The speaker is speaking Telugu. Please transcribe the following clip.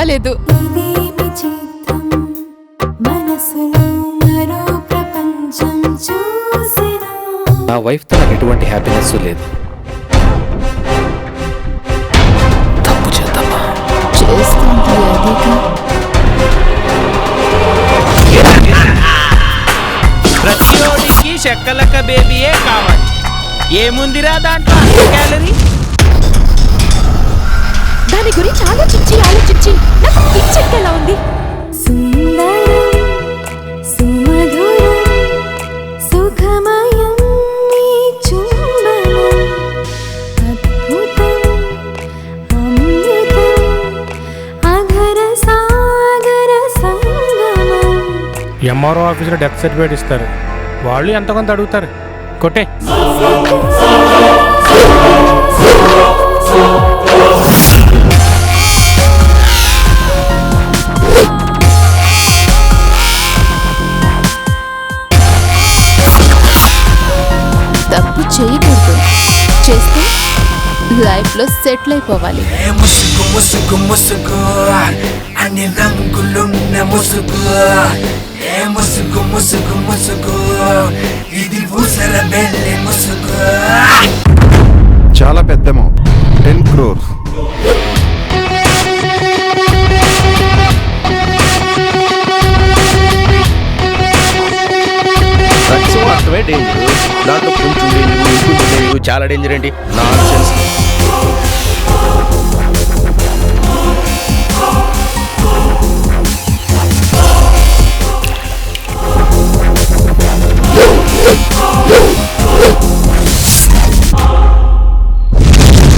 బాలేదు. నా వైఫ్ తో నాకు ఎటువంటి హ్యాపీనెస్ లేదు. తప్పు చేద్దామా? చేస్తుంది అదిగా. ప్రతియోడికి చెక్కలక్క బేబీయే కావాలి. ఏముందిరా దాంట్లో అంత క్యాలరీ? దాని గురించి ఆలోచించి నాకు పిచ్చెక్కేలా ఉంది. ఎంఆర్ఓ ఆఫీసులో డెత్ సర్టిఫికేట్ ఇస్తారు. వాళ్ళు ఎంతమంది అడుగుతారు. కొట్టే తప్పు చేయకూడదు. చేస్తే లైఫ్ లో సెటిల్ అయిపోవాలి. ముసుగు ముసుగు ముసుగు అన్ని రంగులున్న ముసుగు. ముసుగు ముసుగు ముసుగు ఇది ఊసర బెల్లి ముసుగు. చాలా పెద్ద అమౌంట్, 10 crores. డ్రగ్స్ మాత్రమే డేంజర్. దాంట్లో కొంచెం డేంజర్ చాలా డేంజర్ ఏంటి? Non sense